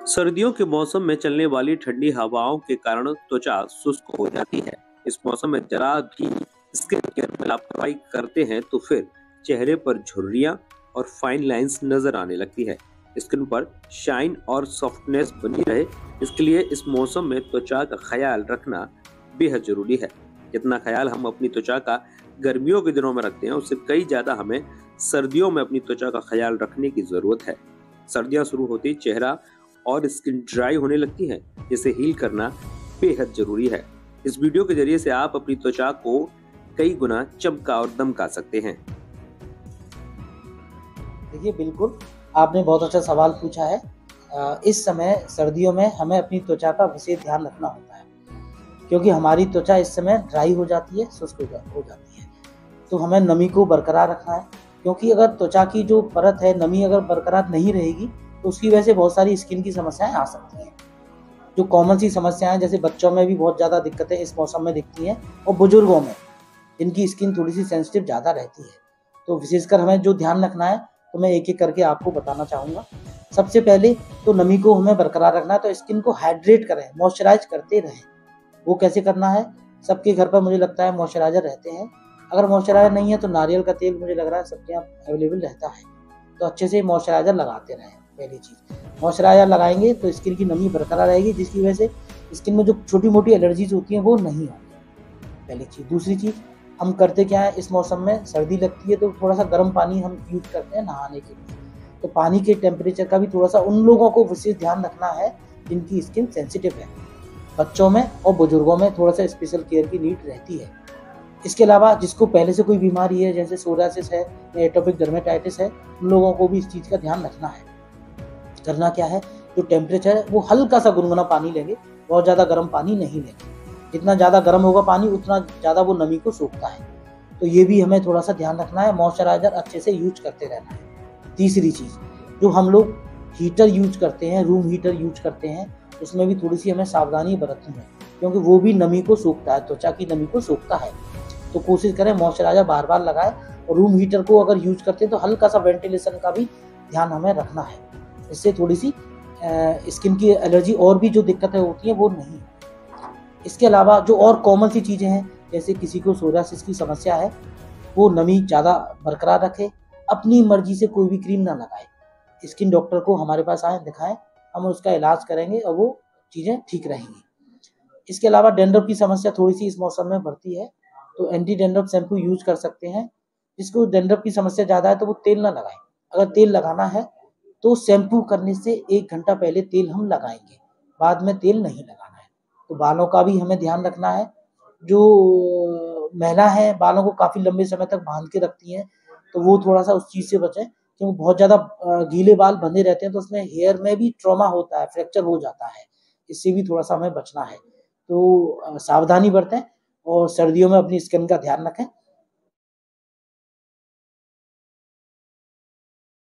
सर्दियों के मौसम में चलने वाली ठंडी हवाओं के कारण त्वचा शुष्क हो जाती है। इस मौसम में जरा भी स्किन केयर में लापरवाही करते हैं तो फिर चेहरे पर झुर्रियां और फाइन लाइंस नजर आने लगती है। स्किन पर शाइन और सॉफ्टनेस बनी रहे, इसके लिए इस मौसम में त्वचा का ख्याल रखना बेहद जरूरी है। जितना ख्याल हम अपनी त्वचा का गर्मियों के दिनों में रखते हैं, उससे कई ज्यादा हमें सर्दियों में अपनी त्वचा का ख्याल रखने की जरूरत है। सर्दियां शुरू होते ही चेहरा और स्किन ड्राई होने लगती है, जिसे हील करना बेहद जरूरी है। इस वीडियो के जरिए से आप अपनी त्वचा को कई गुना चमका और दमका सकते हैं। देखिए, बिल्कुल आपने बहुत अच्छा सवाल पूछा है। इस समय सर्दियों में हमें अपनी त्वचा का विशेष ध्यान रखना होता है, क्योंकि हमारी त्वचा इस समय ड्राई हो जाती है, शुष्क हो जाती है। तो हमें नमी को बरकरार रखना है, क्योंकि अगर त्वचा की जो परत है, नमी अगर बरकरार नहीं रहेगी तो उसकी वजह से बहुत सारी स्किन की समस्याएं आ सकती हैं। जो कॉमन सी समस्याएं, जैसे बच्चों में भी बहुत ज़्यादा दिक्कतें इस मौसम में दिखती हैं, और बुजुर्गों में जिनकी स्किन थोड़ी सी सेंसिटिव ज़्यादा रहती है। तो विशेषकर हमें जो ध्यान रखना है, तो मैं एक एक करके आपको बताना चाहूँगा। सबसे पहले तो नमी को हमें बरकरार रखना है, तो स्किन को हाइड्रेट करें, मॉइस्चराइज करते रहें। वो कैसे करना है? सबके घर पर मुझे लगता है मॉइस्चराइजर रहते हैं। अगर मॉइस्चराइजर नहीं है तो नारियल का तेल मुझे लग रहा है सबके यहाँ अवेलेबल रहता है। तो अच्छे से मॉइस्चराइजर लगाते रहें। पहली चीज़, मॉइस्चराइजर लगाएंगे तो स्किन की नमी बरकरार रहेगी, जिसकी वजह से स्किन में जो छोटी मोटी एलर्जीज होती हैं वो नहीं होंगी। पहली चीज़। दूसरी चीज़, हम करते क्या है, इस मौसम में सर्दी लगती है तो थोड़ा सा गर्म पानी हम यूज करते हैं नहाने के लिए। तो पानी के टेम्परेचर का भी थोड़ा सा उन लोगों को विशेष ध्यान रखना है जिनकी स्किन सेंसिटिव है। बच्चों में और बुजुर्गों में थोड़ा सा स्पेशल केयर की नीड रहती है। इसके अलावा जिसको पहले से कोई बीमारी है, जैसे सोरियासिस है या एटोपिक डर्मेटाइटिस है, उन लोगों को भी इस चीज़ का ध्यान रखना है। करना क्या है, जो टेम्परेचर है वो हल्का सा गुनगुना पानी लेंगे, बहुत ज़्यादा गर्म पानी नहीं लेंगे। जितना ज़्यादा गर्म होगा पानी, उतना ज़्यादा वो नमी को सोखता है। तो ये भी हमें थोड़ा सा ध्यान रखना है। मॉइस्चराइजर अच्छे से यूज करते रहना है। तीसरी चीज़, जो हम लोग हीटर यूज करते हैं, रूम हीटर यूज करते हैं, उसमें भी थोड़ी सी हमें सावधानी बरतनी है, क्योंकि वो भी नमी को सोखता है, त्वचा की नमी को सोखता है। तो कोशिश करें मॉइस्चराइजर बार बार लगाएं। और रूम हीटर को अगर यूज करते हैं तो हल्का सा वेंटिलेशन का भी ध्यान हमें रखना है। इससे थोड़ी सी स्किन की एलर्जी और भी जो दिक्कतें होती हैं वो नहीं। इसके अलावा जो और कॉमन सी चीज़ें हैं, जैसे किसी को सोरियासिस की समस्या है, वो नमी ज़्यादा बरकरार रखे, अपनी मर्जी से कोई भी क्रीम ना लगाए, स्किन डॉक्टर को हमारे पास आए, दिखाएं, हम उसका इलाज करेंगे और वो चीज़ें ठीक रहेंगी। इसके अलावा डैंड्रफ की समस्या थोड़ी सी इस मौसम में बढ़ती है, तो एंटी डैंड्रफ शैम्पू यूज कर सकते हैं। जिसको डैंड्रफ की समस्या ज़्यादा है तो वो तेल ना लगाएं। अगर तेल लगाना है तो शैम्पू करने से 1 घंटा पहले तेल हम लगाएंगे, बाद में तेल नहीं लगाना है। तो बालों का भी हमें ध्यान रखना है। जो महिला है, बालों को काफ़ी लंबे समय तक बांध के रखती हैं, तो वो थोड़ा सा उस चीज़ से बचें, क्योंकि बहुत ज़्यादा गीले बाल बंधे रहते हैं तो उसमें हेयर में भी ट्रॉमा होता है, फ्रैक्चर हो जाता है। इससे भी थोड़ा सा हमें बचना है। तो सावधानी बरतें और सर्दियों में अपनी स्किन का ध्यान रखें।